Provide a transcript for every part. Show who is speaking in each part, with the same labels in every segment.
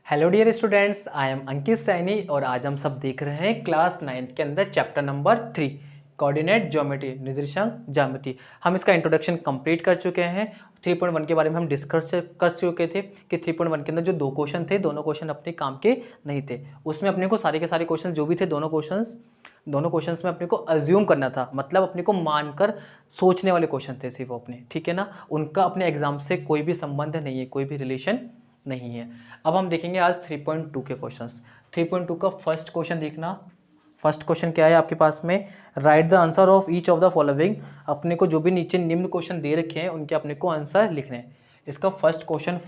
Speaker 1: Hello dear students, I am Ankit Saini और आज हम सब देख रहे हैं क्लास 9 के अंदर चैप्टर नंबर 3 कोऑर्डिनेट ज्योमेट्री निर्देशांक ज्यामिति। हम इसका इंट्रोडक्शन कंप्लीट कर चुके हैं। 3.1 के बारे में हम डिस्कस कर चुके थे कि 3.1 के अंदर जो दो क्वेश्चन थे दोनों क्वेश्चन अपने काम के नहीं थे। उसमें अपने को सारे के सारे क्वेश्चन जो भी थे दोनों क्वेश्चंस में अपने को अज्यूम करना था, मतलब अपने को मानकर सोचने वाले क्वेश्चन थे सिर्फ अपने, ठीक है ना। उनका अपने एग्जाम से कोई भी संबंध नहीं है, कोई भी रिलेशन नहीं है। अब हम देखेंगे आज 3.2 के क्वेश्चंस। 3.2 का फर्स्ट क्वेश्चन देखना। फर्स्ट क्वेश्चन क्या है आपके पास में, right the answer of each of the following. अपने को जो भी नीचे निम्न क्वेश्चन दे रखे हैं उनके अपने को आंसर लिखने हैं। इसका फर्स्ट क्वेश्चन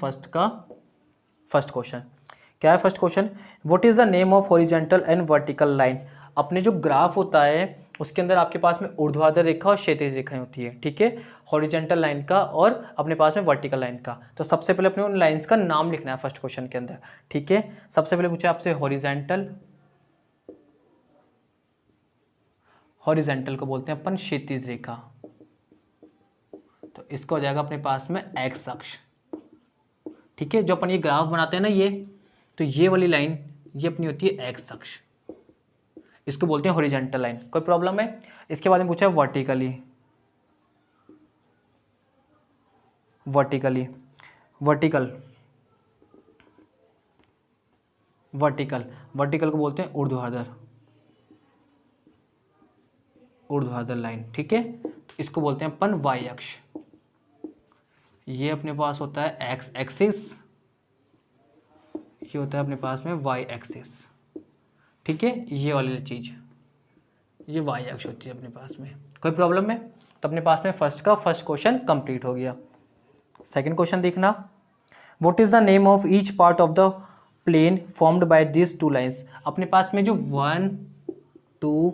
Speaker 1: क्या है। First question, what is the name of horizontal and vertical line. अपने जो ग्राफ होता है उसके अंदर आपके पास में ऊर्ध्वाधर रेखा और क्षैतिज रेखाएं होती है, ठीक है। हॉरिजॉन्टल लाइन का और अपने पास में वर्टिकल लाइन का। तो सबसे पहले अपने उन लाइंस का नाम लिखना है फर्स्ट क्वेश्चन के अंदर, ठीक है। सबसे पहले पूछा आपसे हॉरिजॉन्टल को बोलते हैं अपन क्षैतिज रेखा, तो इसका हो जाएगा अपने पास में एक्स अक्ष, ठीक है। जो अपन ये ग्राफ बनाते हैं ना ये, तो ये वाली लाइन ये अपनी होती है एक्स अक्ष, इसको बोलते हैं हॉरिजॉन्टल लाइन। कोई प्रॉब्लम है। इसके बाद में पूछा है वर्टिकल को बोलते हैं ऊर्ध्वाधर लाइन, ठीक है। तो इसको बोलते हैं अपन वाई अक्ष। ये अपने पास होता है एक्स एक्सिस, ये होता है अपने पास में वाई एक्सिस, ठीक है। ये वाली चीज ये वाई अक्ष होती है अपने पास में। कोई प्रॉब्लम है। तो अपने पास में फर्स्ट क्वेश्चन कंप्लीट हो गया। सेकंड क्वेश्चन देखना, what is the name of each part of the plane formed by this two lines. अपने पास में जो 1, 2,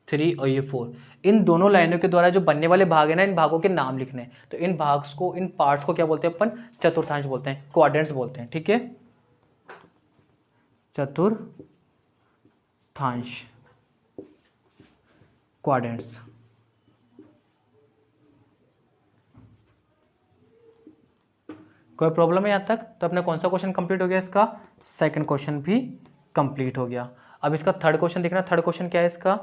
Speaker 1: 3 और ये 4, इन दोनों लाइनों के द्वारा जो बनने वाले भाग है ना, इन भागों के नाम लिखने हैं। तो इन पार्ट्स को क्या बोलते हैं अपन, चतुर्थांश बोलते हैं, क्वाड्रेंट्स बोलते हैं, ठीक है। चतुर्थांश क्वाड्रेंट्स। कोई प्रॉब्लम है यहाँ तक। तो अपना कौन सा क्वेश्चन कंप्लीट हो गया, इसका सेकंड क्वेश्चन भी कंप्लीट हो गया। अब इसका थर्ड क्वेश्चन देखना। थर्ड क्वेश्चन क्या है इसका,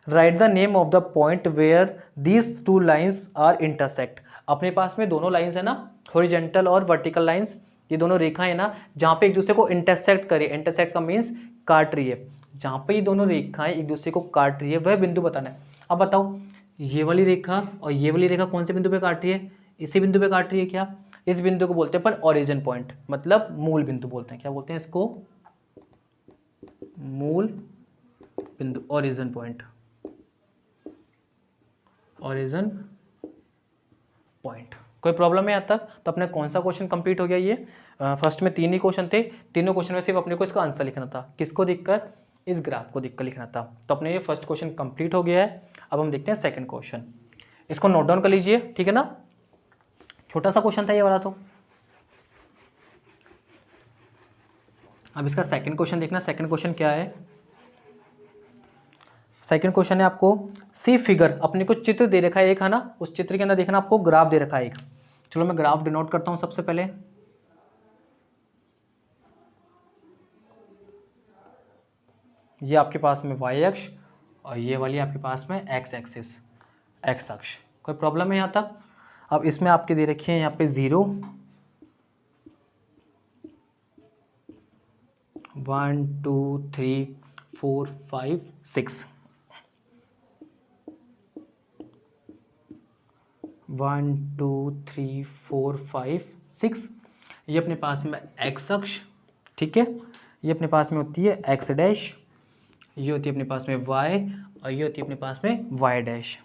Speaker 1: write the name of the point where these two lines are intersect. अपने पास में दोनों लाइंस है ना, हॉरिजॉन्टल और वर्टिकल लाइंस, ये दोनों रेखाएं है ना, जहाँ पे एक दूसरे को इंटरसेक्ट करे। इंटरसेक्ट का मीन्स काट रही है। जहाँ पे ये दोनों रेखाएं एक दूसरे को काट रही है वह बिंदु बताना है। अब बताओ, ये वाली रेखा और ये वाली रेखा कौन से बिंदु पे काट रही है, इसी बिंदु पे काट रही है क्या। इस बिंदु को बोलते हैं अपन ओरिजिन पॉइंट, मतलब मूल बिंदु बोलते हैं। क्या बोलते हैं इसको, मूल बिंदु, ओरिजिन पॉइंट, ओरिजिन पॉइंट। कोई प्रॉब्लम है यहाँ तक। तो अपने कौन सा क्वेश्चन कंप्लीट हो गया ये, फर्स्ट में 3 ही क्वेश्चन थे। तीनों क्वेश्चन में सिर्फ अपने को इसका आंसर लिखना था। किसको देखकर, इस ग्राफ को देखकर लिखना था। तो अपने ये फर्स्ट क्वेश्चन कंप्लीट हो गया है। अब हम देखते हैं सेकंड क्वेश्चन। इसको नोट डाउन कर लीजिए, ठीक है ना। छोटा सा क्वेश्चन था ये वाला। तो अब इसका सेकंड क्वेश्चन देखना। सेकंड क्वेश्चन क्या है, सेकंड क्वेश्चन है आपको सी फिगर। अपने को चित्र दे रखा है एक, है ना। उस चित्र के अंदर देखना आपको ग्राफ दे रखा है एक। चलो मैं ग्राफ डिनोट करता हूं सबसे पहले। ये आपके पास में वाई अक्ष और ये वाली आपके पास में एक्स एक्सिस, एक्स अक्ष। कोई प्रॉब्लम है यहाँ तक। अब इसमें आपके दे रखे हैं यहाँ पे 0, 1, 2, 3, 4, 5, 6, 1, 2, 3, 4, 5, 6। ये अपने पास में एक्स अक्ष, ठीक है। ये अपने पास में होती है एक्स डैश, ये होती है अपने पास में वाई और ये होती है अपने पास में वाई डैश।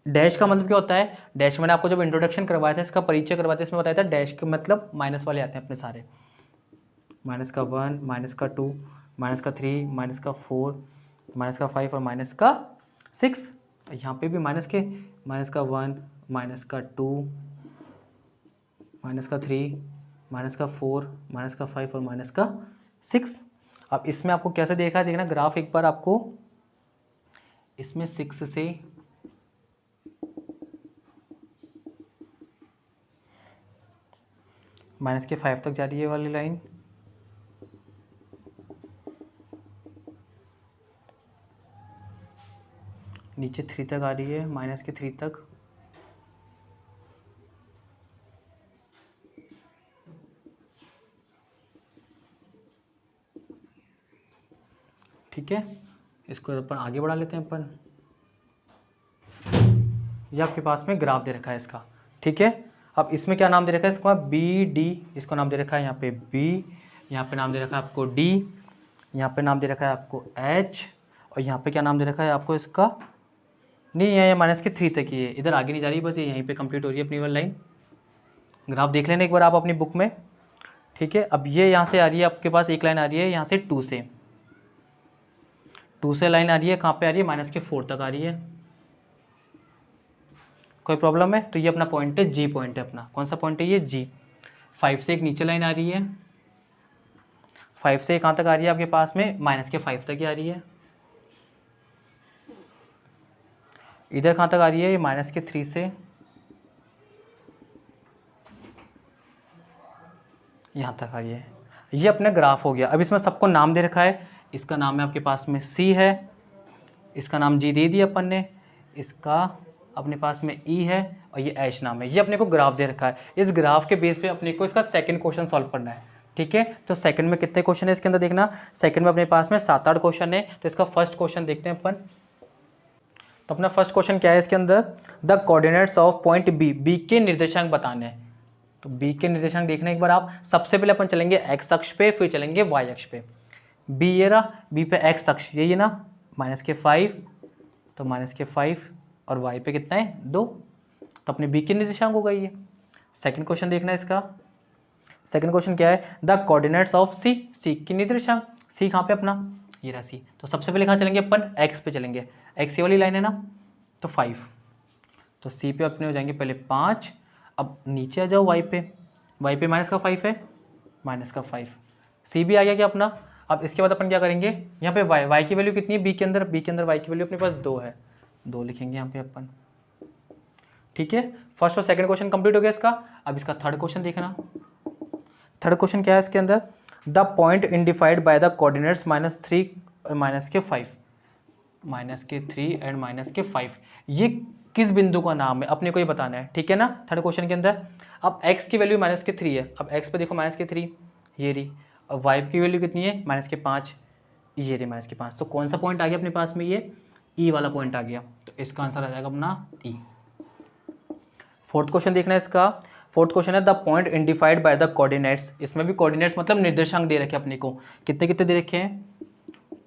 Speaker 1: डैश का मतलब क्या होता है, डैश मैंने आपको जब इंट्रोडक्शन करवाया था, इसका परिचय करवाया था, इसमें बताया था डैश के मतलब माइनस वाले आते हैं अपने सारे। -1, -2, -3, -4, -5 और -6। यहाँ पे भी माइनस के, -1, -2, -3, -4, -5 और -6। अब इसमें आपको कैसे देखा है, देखना ग्राफ एक बार आपको। इसमें 6 से -5 तक जा रही है वाली लाइन, नीचे 3 तक आ रही है, -3 तक। ठीक है, इसको अपन आगे बढ़ा लेते हैं अपन। ये आपके पास में ग्राफ दे रखा है इसका। ठीक है, अब इसमें क्या नाम दे रखा है इसका, बी डी, इसको नाम दे रखा है यहाँ पे बी, यहाँ पे नाम दे रखा है आपको डी, यहाँ पे नाम दे रखा है आपको एच, और यहाँ पे क्या नाम दे रखा है आपको इसका, नहीं ये -3 तक ही है, इधर आगे नहीं जा रही, बस ये यहीं पे कंप्लीट हो रही है अपनी वाली लाइन। ग्राफ देख लेना एक बार आप अपनी बुक में। ठीक है, अब ये यहाँ से आ रही है आपके पास एक लाइन आ रही है यहाँ से 2 से लाइन आ रही है, कहाँ पे आ रही है, -4 तक आ रही है। कोई प्रॉब्लम है? तो ये अपना पॉइंट है, जी पॉइंट है अपना। कौन सा पॉइंट है ये, जी। 5 से एक नीचे लाइन आ रही है, 5 से कहाँ तक आ रही है आपके पास में, -5 तक ही आ रही है। इधर कहाँ तक आ रही है, ये -3 से यहाँ तक आ रही है। ये अपना ग्राफ हो गया। अब इसमें सबको नाम दे रखा है, इसका नाम है आपके पास में सी है, इसका नाम जी दे दिया अपन ने, इसका अपने पास में ई है, और ये एच नाम है। ये अपने को ग्राफ दे रखा है। इस ग्राफ के बेस पे अपने को इसका सेकंड क्वेश्चन सॉल्व करना है। ठीक है, तो सेकंड में कितने क्वेश्चन है इसके अंदर देखना, सेकंड में अपने पास में 7-8 क्वेश्चन है। तो इसका फर्स्ट क्वेश्चन देखते हैं अपन। तो अपना फर्स्ट क्वेश्चन क्या है इसके अंदर, the coordinates of point B, B के निर्देशांक बताने हैं। तो बी के निर्देशांक देखना एक बार आप। सबसे पहले अपन चलेंगे एक्स अक्ष पे, फिर चलेंगे वाई अक्ष पे। बी ये रहा, बी पे एक्स अक्ष यही है ना, -5, तो -5, और वाई पे कितना है 2, तो अपने बी के निर्देशांक होगा ये। सेकंड क्वेश्चन देखना है इसका। सेकंड क्वेश्चन क्या है, द कोऑर्डिनेट्स ऑफ सी, सी की निर्देशांक, सी कहाँ पे अपना, ये रहा सी। तो सबसे पहले कहाँ चलेंगे अपन, एक्स पे चलेंगे, एक्स ये वाली लाइन है ना, तो 5, तो सी पे अपने हो जाएंगे पहले 5। अब नीचे आ जाओ वाई पे, वाई पे -5 है, -5, सी भी आ गया क्या अपना। अब इसके बाद अपन क्या करेंगे, यहाँ पे वाई, वाई की वैल्यू कितनी है बी के अंदर, बी के अंदर वाई की वैल्यू अपने पास 2 है, 2 लिखेंगे यहाँ पे अपन। ठीक है, फर्स्ट और सेकंड क्वेश्चन कंप्लीट हो गया इसका। अब इसका थर्ड क्वेश्चन देखना। थर्ड क्वेश्चन क्या है इसके अंदर, the point identified by the coordinates -3 और -5, -3 एंड -5, ये किस बिंदु का नाम है अपने को ये बताना है। ठीक है ना, थर्ड क्वेश्चन के अंदर। अब x की वैल्यू -3 है, अब x पे देखो -3 ये रही, और y की वैल्यू कितनी है, -5 ये रही, -5। तो कौन सा पॉइंट आ गया अपने पास में, ये ई वाला पॉइंट आ गया। तो इसका आंसर आ जाएगा अपना ई। फोर्थ क्वेश्चन देखना है इसका। फोर्थ क्वेश्चन है the point identified by the coordinates, इसमें भी कोऑर्डिनेट्स मतलब निर्देशांक दे रखे अपने को, कितने कितने दे रखे हैं,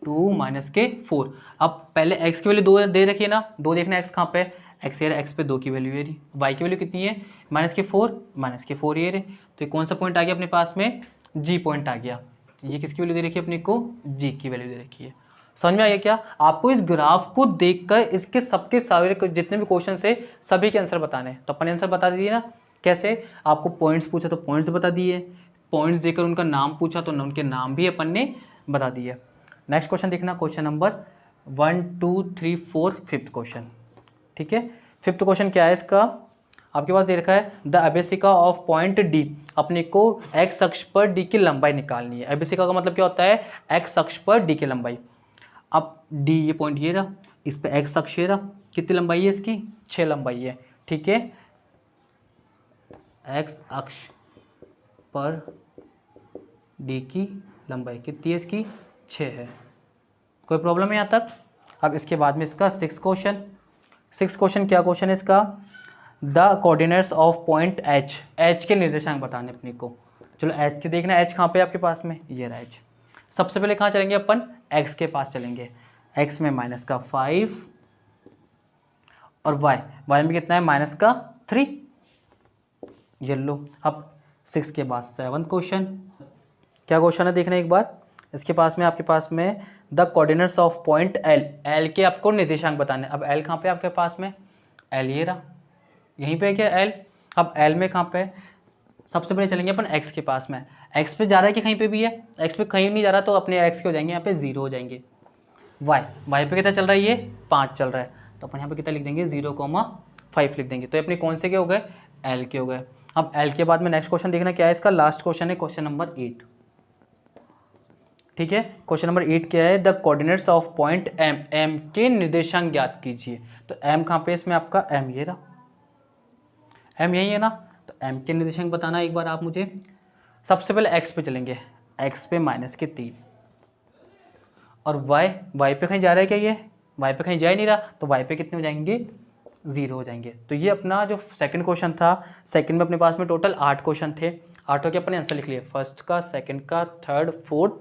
Speaker 1: 2 -4। अब पहले x की वैल्यू 2 दे रखी है ना, 2 देखना x कहाँ पे, x ये x पे 2 की वैल्यू है रही, y की वैल्यू कितनी है, -4 ये रहे। तो ये कौन सा पॉइंट आ गया अपने पास में, g पॉइंट आ गया। ये किसकी वैल्यू दे रखी है अपने को, g की वैल्यू दे रखी है। समझ में आ गया क्या आपको, इस ग्राफ को देखकर इसके सबके सारे जितने भी क्वेश्चन है सभी के आंसर बताने हैं। तो अपन आंसर बता दीजिए ना, कैसे, आपको पॉइंट्स पूछा तो पॉइंट्स बता दिए, पॉइंट्स देकर उनका नाम पूछा तो उनके नाम भी अपन ने बता दिए। नेक्स्ट क्वेश्चन देखना, क्वेश्चन नंबर 1 2 3 4 5th क्वेश्चन। ठीक है, 5th क्वेश्चन क्या है इसका, आपके पास दे रखा है द एबेसिका ऑफ पॉइंट डी, अपने को एक्स अक्ष पर डी की लंबाई निकालनी है। एबेसिका का मतलब क्या होता है, एक्स अक्ष पर डी की लंबाई। अब डी ये पॉइंट ये रहा, इस पे एक्स अक्ष ये रहा, कितनी लंबाई है इसकी, 6 लंबाई है। ठीक है, एक्स अक्ष पर डी की लंबाई कितनी है इसकी, 6 है। कोई प्रॉब्लम है यहाँ तक। अब इसके बाद में इसका 6th क्वेश्चन। 6th क्वेश्चन क्या क्वेश्चन है इसका, the coordinates of point H, H के निर्देशांक बताने अपने को। चलो एच के देखना, एच कहाँ पे आपके पास में, ये रहा एच। सबसे पहले कहाँ चलेंगे अपन, एक्स के पास चलेंगे, एक्स में -5 और वाई, वाई में कितना है -3, ये लो। अब 6 के बाद 7th क्वेश्चन, क्या क्वेश्चन है देखना एक बार। इसके पास में आपके पास में the coordinates of point L, L के आपको निर्देशांक बताने। अब एल कहाँ पे आपके पास में, एल ये रहा, यहीं पे क्या एल। अब एल में कहाँ पे, सबसे पहले चलेंगे अपन एक्स के पास में, एक्स पे जा रहा है कि कहीं पे भी है, एक्स पे कहीं नहीं जा रहा तो अपने एक्स के हो जाएंगे यहाँ पे 0 हो जाएंगे। वाई, वाई पे कितना चल रहा है, ये 5 चल रहा है, तो अपन यहाँ पे कितना लिख देंगे 0,5 लिख देंगे। तो अपने कौन से के हो गए, एल के हो गए। अब एल के बाद में नेक्स्ट क्वेश्चन देखना क्या है इसका, लास्ट क्वेश्चन है क्वेश्चन नंबर 8। ठीक है। क्वेश्चन नंबर 8 क्या है, the coordinates of point M, M के निर्देशांक ज्ञात कीजिए। तो एम कहाँ पे इसमें आपका, एम ये रहा, एम यही है ना, तो एम के निर्देशांक बताना एक बार आप मुझे। सबसे पहले एक्स पे चलेंगे, एक्स पे -3 और वाई, वाई पे कहीं जा रहा है क्या, ये वाई पे कहीं जा ही नहीं रहा, तो वाई पे कितने हो जाएंगे, 0 हो जाएंगे। तो ये अपना जो सेकंड क्वेश्चन था, सेकंड में अपने पास में टोटल 8 क्वेश्चन थे, 8 के अपने आंसर लिख लिए, फर्स्ट का, सेकंड का, third, fourth,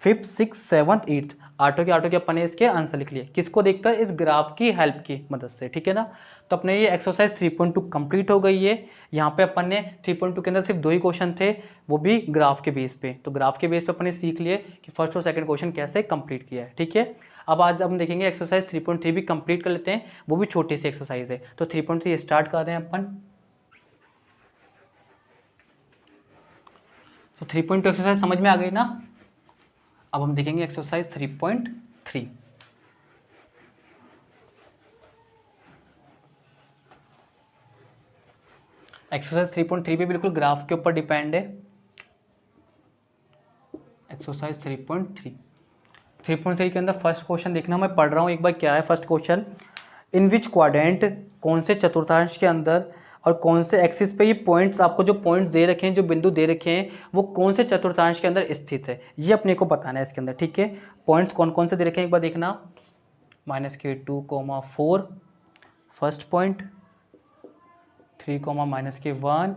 Speaker 1: fifth, six, seventh, eighth, आठों के अपन ने इसके आंसर लिख लिए, किसको देखकर, इस ग्राफ की हेल्प की मदद से, ठीक है ना। तो अपने ये एक्सरसाइज 3.2 कंप्लीट हो गई है। यहाँ पे अपन ने 3.2 के अंदर सिर्फ 2 ही क्वेश्चन थे, वो भी ग्राफ के बेस पे। तो ग्राफ के बेस पे अपन ने सीख लिए कि फर्स्ट और सेकंड क्वेश्चन कैसे कंप्लीट किया है, ठीक है। अब आज हम देखेंगे एक्सरसाइज 3.3 भी कंप्लीट कर लेते हैं, वो भी छोटी सी एक्सरसाइज है। तो 3.3 स्टार्ट कर रहे हैं अपन। तो 3.2 एक्सरसाइज समझ में आ गई ना। अब हम देखेंगे एक्सरसाइज 3.3। एक्सरसाइज 3.3 भी बिल्कुल ग्राफ के ऊपर डिपेंड है। एक्सरसाइज 3.3 के अंदर फर्स्ट क्वेश्चन देखना, मैं पढ़ रहा हूँ एक बार क्या है फर्स्ट क्वेश्चन। इन विच क्वाड्रेंट, कौन से चतुर्थांश के अंदर और कौन से एक्सिस पे ये पॉइंट्स, आपको जो पॉइंट्स दे रखे हैं, जो बिंदु दे रखे हैं, वो कौन से चतुर्थांश के अंदर स्थित है, ये अपने को बताना है इसके अंदर, ठीक है। पॉइंट्स कौन कौन से दे रखे हैं एक बार देखना, -2, 4 first point, 3, -1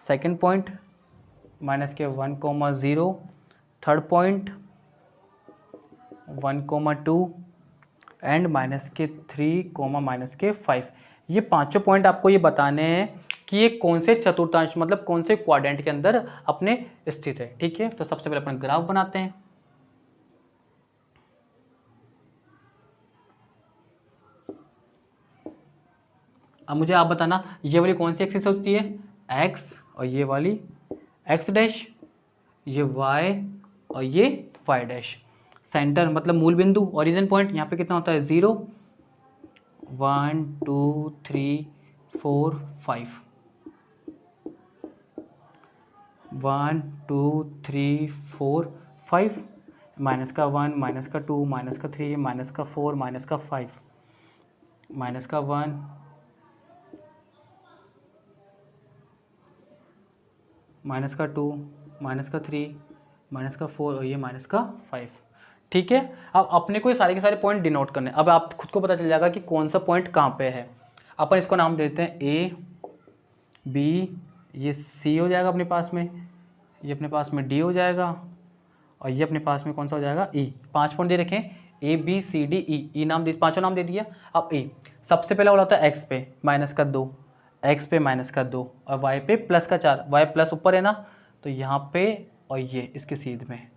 Speaker 1: second point, -1, 0 third point, 1, 2 and -3, -5। ये पांचों पॉइंट आपको ये बताने हैं कि ये कौन से चतुर्थांश, मतलब कौन से क्वाड्रेंट के अंदर अपने स्थित है, ठीक है। तो सबसे पहले अपन ग्राफ बनाते हैं। अब मुझे आप बताना, ये वाली कौन सी एक्सिस होती है, एक्स, और ये वाली एक्स डैश, ये वाई और ये वाई डैश। सेंटर मतलब मूल बिंदु, ओरिजिन पॉइंट, यहाँ पे कितना होता है 0, 1, 2, 3, 4, 5, 1, 2, 3, 4, 5, -1, -2, -3, -4, -5, -1, -2, -3, -4 और ये -5, ठीक है। अब अपने को ये सारे के सारे पॉइंट डिनोट करने, अब आप खुद को पता चल जाएगा कि कौन सा पॉइंट कहाँ पे है। अपन इसको नाम देते हैं ए, बी, ये सी हो जाएगा अपने पास में, ये अपने पास में डी हो जाएगा, और ये अपने पास में कौन सा हो जाएगा, ई। 5 पॉइंट दे रखे हैं, A B C D E, ई नाम दे, पाँचों नाम दे दिया। अब ए सबसे पहला वाला होता है एक्स पे -2, एक्स पे -2 और वाई पे +4, वाई प्लस ऊपर है ना, तो यहाँ पे और ये इसके सीध में,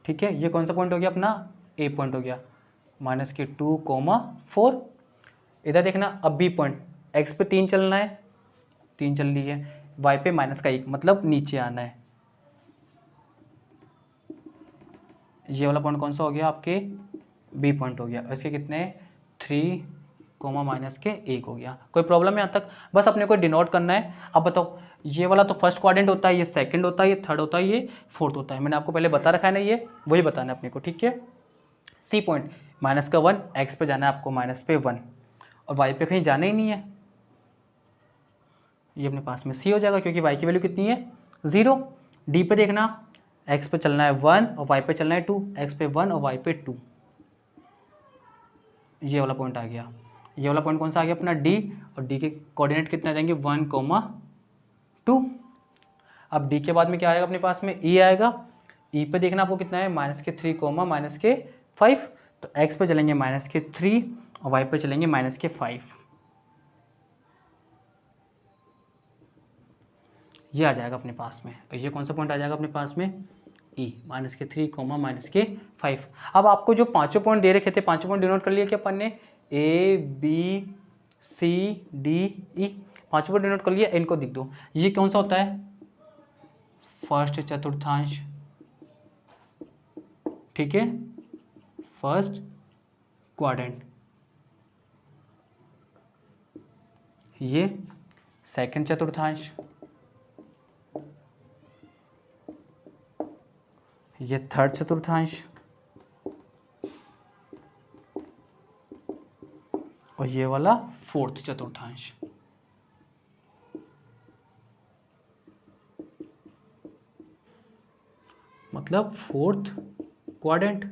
Speaker 1: ठीक है। ये कौन सा पॉइंट हो गया अपना, ए पॉइंट हो गया, -2, 4। इधर देखना, अब बी पॉइंट, एक्स पे 3 चलना है, 3 चल रही है, वाई पे -1 मतलब नीचे आना है। ये वाला पॉइंट कौन सा हो गया आपके, बी पॉइंट हो गया। इसके कितने, 3, -1 हो गया। कोई प्रॉब्लम है यहाँ तक, बस अपने को डिनोट करना है। अब बताओ, ये वाला तो फर्स्ट क्वाड्रेंट होता है, ये सेकंड होता है, ये थर्ड होता है, ये फोर्थ होता है। मैंने आपको पहले बता रखा है ना, ये वही बताना है अपने को, ठीक है। सी पॉइंट -1, एक्स पे जाना है आपको -1 और वाई पे कहीं जाना ही नहीं है, ये अपने पास में सी हो जाएगा, क्योंकि वाई की वैल्यू कितनी है 0। डी पे देखना, एक्स पे चलना है 1 और वाई पे चलना है 2, एक्स पे 1 और वाई पे 2, ये वाला पॉइंट आ गया। ये वाला पॉइंट कौन सा आ गया अपना, डी, और डी के कोऑर्डिनेट कितने आ जाएंगे 1, 2। अब डी के बाद में क्या आएगा अपने पास में, ई आएगा। ई पे देखना आपको कितना है, -3, -5। तो एक्स पे चलेंगे -3 और वाई पे चलेंगे -5, ये आ जाएगा अपने पास में। और ये कौन सा पॉइंट आ जाएगा अपने पास में, ई, -3, -5। अब आपको जो पांचों पॉइंट दे रखे थे, पांचों पॉइंट डिनोट कर लिए क्या अपन ने, A B C D E, पांचों पॉइंट डिनोट कर लिए। इनको दिख दो, ये कौन सा होता है, फर्स्ट चतुर्थांश, ठीक है, फर्स्ट क्वाड्रेंट। ये सेकंड चतुर्थांश, ये थर्ड चतुर्थांश और ये वाला फोर्थ चतुर्थांश। मतलब फोर्थ क्वाड्रेंट।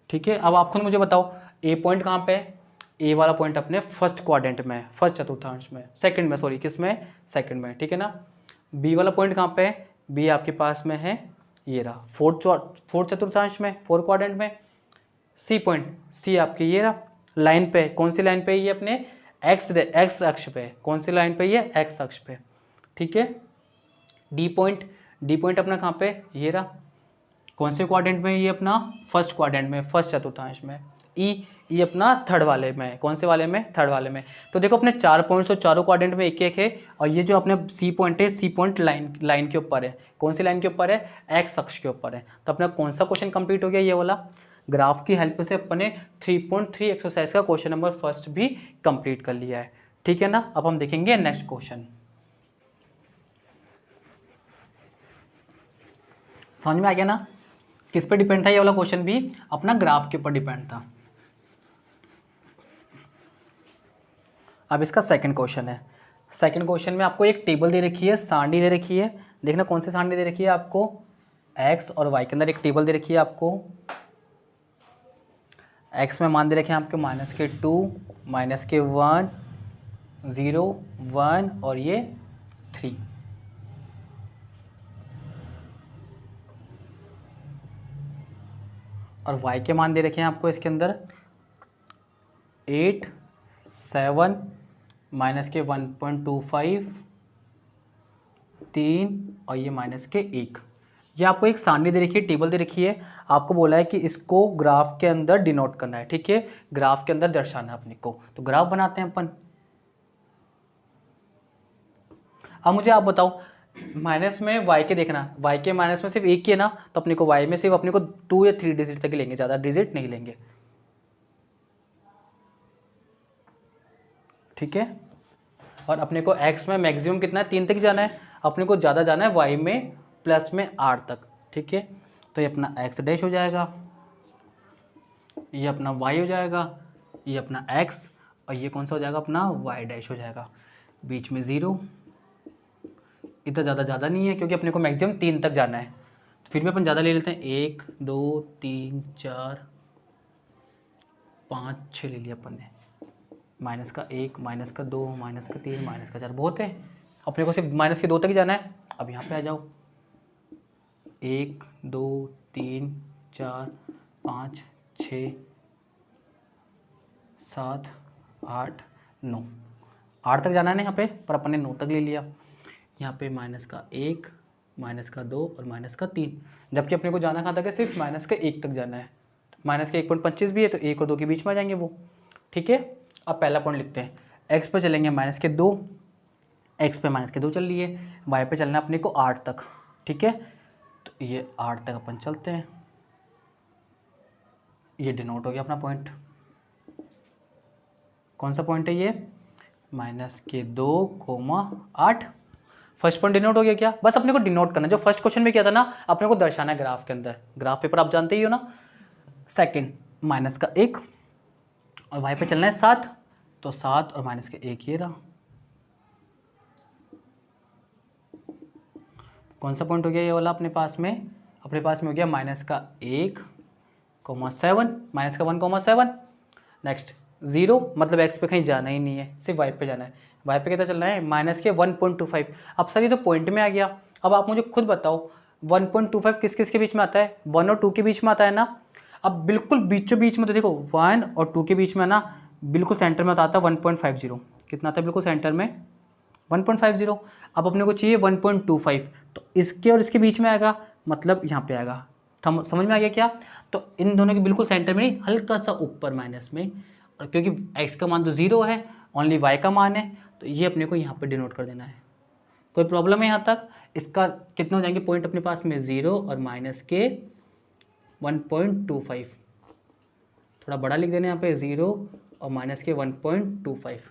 Speaker 1: ठीक है, अब आप खुद मुझे बताओ ए पॉइंट कहाँ पे है? ए वाला पॉइंट अपने फर्स्ट क्वाड्रेंट में, फर्स्ट चतुर्थांश में, सेकंड में, सॉरी किस में? सेकंड में, ठीक है ना। बी वाला पॉइंट कहाँ पे है? बी आपके पास में है, ये रहा फोर्थ चतुर्थांश में, फोर्थ क्वाड्रेंट में। सी पॉइंट, सी आपके ये रहा लाइन पे, कौन सी लाइन पे? ये अपने एक्स अक्ष पे। कौन सी लाइन पे? ये एक्स अक्ष पे, ठीक है। डी पॉइंट अपना कहाँ पे? ये रहा, कौन से क्वाड्रेंट में? ये अपना फर्स्ट क्वाड्रेंट में, फर्स्ट चतुर्थांश में। ई अपना थर्ड वाले में, कौन से वाले में? थर्ड वाले में। तो देखो अपने 4 पॉइंट्स और चारों क्वाड्रेंट में एक एक है, और ये जो अपने सी पॉइंट है, सी पॉइंट लाइन के ऊपर है। कौन सी लाइन के ऊपर है? एक्स अक्ष के ऊपर है। तो अपना कौन सा क्वेश्चन कंप्लीट हो गया? ये वाला। ग्राफ की हेल्प से अपने 3.3 एक्सरसाइज का क्वेश्चन नंबर फर्स्ट भी कंप्लीट कर लिया है, ठीक है ना। अब हम देखेंगे नेक्स्ट क्वेश्चन। समझ में आ गया ना किस पे डिपेंड था? ये वाला क्वेश्चन भी अपना ग्राफ के ऊपर डिपेंड था। अब इसका सेकंड क्वेश्चन है। सेकंड क्वेश्चन में आपको एक टेबल दे रखी है, सारणी दे रखी है। देखना कौन सी सारणी दे रखी है आपको? एक्स और वाई के अंदर एक टेबल दे रखी है आपको। एक्स में मान दे रखे हैं आपके -2, -1, 0, 1 और ये 3। और y के मान दे रखे हैं आपको इसके अंदर 8, 7, -1.25, 3 और ये -1। ये आपको एक सारणी दे रखी है, टेबल दे रखी है। आपको बोला है कि इसको ग्राफ के अंदर डिनोट करना है, ठीक है, ग्राफ के अंदर दर्शाना है अपने को। तो ग्राफ बनाते हैं अपन। अब मुझे आप बताओ, माइनस में y के देखना, y के माइनस में सिर्फ एक ही है ना, तो अपने को y में सिर्फ अपने को 2 या 3 डिजिट तक लेंगे, ज़्यादा डिजिट नहीं लेंगे, ठीक है। और अपने को x में मैक्सिमम कितना है? 3 तक जाना है। अपने को ज़्यादा जाना है y में प्लस में 8 तक, ठीक है। तो ये अपना x डैश हो जाएगा, ये अपना y हो जाएगा, ये अपना x, और ये कौन सा हो जाएगा? अपना y डैश हो जाएगा। बीच में 0, इतना ज़्यादा नहीं है क्योंकि अपने को मैक्सिमम 3 तक जाना है। तो फिर भी अपन ज़्यादा ले लेते हैं, 1, 2, 3, 4, 5, 6 ले लिया अपन ने। -1, -2, -3, -4 बहुत है। अपने को सिर्फ -2 तक जाना है। अब यहाँ पे आ जाओ, 1, 2, 3, 4, 5, 6, 7, 8, 9, 8 तक जाना है ना यहाँ पे, पर अपन ने 9 तक ले लिया। यहाँ पे -1, -2 और -3, जबकि अपने को जाना कहाँ तक है? सिर्फ -1 तक जाना है। -1.25 भी है तो 1 और 2 के बीच में आ जाएंगे वो, ठीक है। अब पहला पॉइंट लिखते हैं। x पे चलेंगे -2, x पे -2 चल लिए, y पे चलना अपने को 8 तक, ठीक है। तो ये 8 तक अपन चलते हैं। ये डिनोट हो गया अपना पॉइंट। कौन सा पॉइंट है ये? -2, 8। फर्स्ट पॉइंट डिनोट हो गया क्या? बस अपने को डिनोट करना, जो फर्स्ट क्वेश्चन में किया था ना, अपने को दर्शाना है ग्राफ के अंदर। ग्राफ पेपर आप जानते ही हो ना। सेकंड -1 और y पे चलना है 7, तो 7 और -1 ये रहा। कौन सा पॉइंट हो गया ये वाला अपने पास में? अपने पास में हो गया -1, 7, -1, नेक्स्ट 0, मतलब x पे कहीं जाना ही नहीं है, सिर्फ y पे जाना है। y पे कितना चलना है? -1.25। अब सर ये तो पॉइंट में आ गया। अब आप मुझे खुद बताओ 1.25 किस किस के बीच में आता है? 1 और 2 के बीच में आता है ना। अब बिल्कुल बीचों बीच में तो देखो 1 और 2 के बीच में ना, बिल्कुल सेंटर में आता है 1.50। कितना आता है बिल्कुल सेंटर में? 1.50। अब अपने को चाहिए 1.25, तो इसके और इसके बीच में आएगा, मतलब यहाँ पे आएगा। समझ में आ गया क्या? तो इन दोनों के बिल्कुल सेंटर में नहीं, हल्का सा ऊपर माइनस में, और क्योंकि x का मान तो 0 है, ओनली y का मान है, तो ये अपने को यहाँ पे डिनोट कर देना है। कोई प्रॉब्लम है यहाँ तक? इसका कितने हो जाएंगे पॉइंट अपने पास में? 0 और -1.25। थोड़ा बड़ा लिख देना यहाँ पे, 0 और -1.25।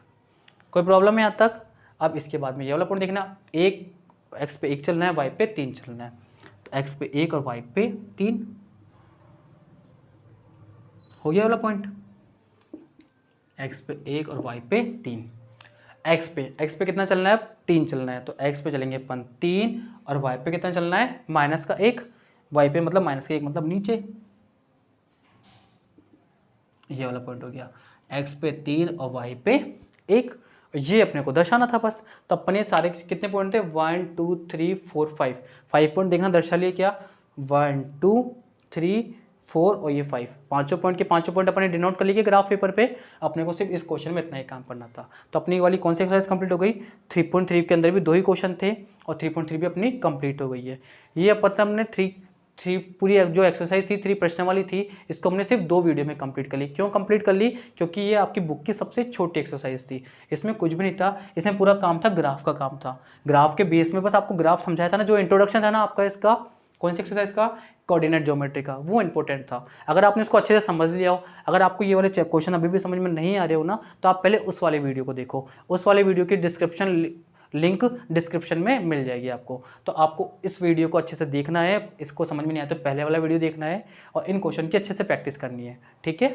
Speaker 1: कोई प्रॉब्लम है यहाँ तक? अब इसके बाद में ये वाला पॉइंट देखना, एक तो x पे 1 चलना है, y पे 3 चलना है। तो x पे 1 और y पे 3 हो गया वाला पॉइंट। x पे 1 और y पे 3। x पे कितना चलना है, 3 चलना है, तो x पे चलेंगे अपन 3 और y पे कितना चलना है, -1। y पे मतलब -1 मतलब नीचे, ये वाला पॉइंट हो गया। x पे 3 और y पे 1, ये अपने को दर्शाना था बस। तो अपने सारे कितने पॉइंट थे, 1 2 3 4 5 पॉइंट देखना दर्शा लिए क्या, 1 2 3 4 और ये 5, पांचों पॉइंट के पांचों पॉइंट अपने डिनोट कर लिए ग्राफ पेपर पे। अपने को सिर्फ इस क्वेश्चन में इतना ही काम करना था। तो अपनी वाली कौन सी एक्सरसाइज कंप्लीट हो गई, 3.3 के अंदर भी 2 ही क्वेश्चन थे और 3.3 भी अपनी कंप्लीट हो गई है। ये पता हमने थ्री पूरी जो एक्सरसाइज थी 3 प्रश्न वाली थी, इसको हमने सिर्फ 2 वीडियो में कंप्लीट कर ली। क्यों कंप्लीट कर ली, क्योंकि ये आपकी बुक की सबसे छोटी एक्सरसाइज थी। इसमें कुछ भी नहीं था, इसमें पूरा काम था ग्राफ का काम था। ग्राफ के बेस में बस आपको ग्राफ समझाया था ना, जो इंट्रोडक्शन था ना आपका इसका, कौन सी एक्सरसाइज का, कोऑर्डिनेट ज्योमेट्री का, वो इंपॉर्टेंट था। अगर आपने उसको अच्छे से समझ लिया हो, अगर आपको ये वाले क्वेश्चन अभी भी समझ में नहीं आ रहे हो ना, तो आप पहले उस वाले वीडियो को देखो। उस वाले वीडियो की लिंक डिस्क्रिप्शन में मिल जाएगी आपको। तो आपको इस वीडियो को अच्छे से देखना है, इसको समझ में नहीं आया तो पहले वाला वीडियो देखना है और इन क्वेश्चन की अच्छे से प्रैक्टिस करनी है, ठीक है।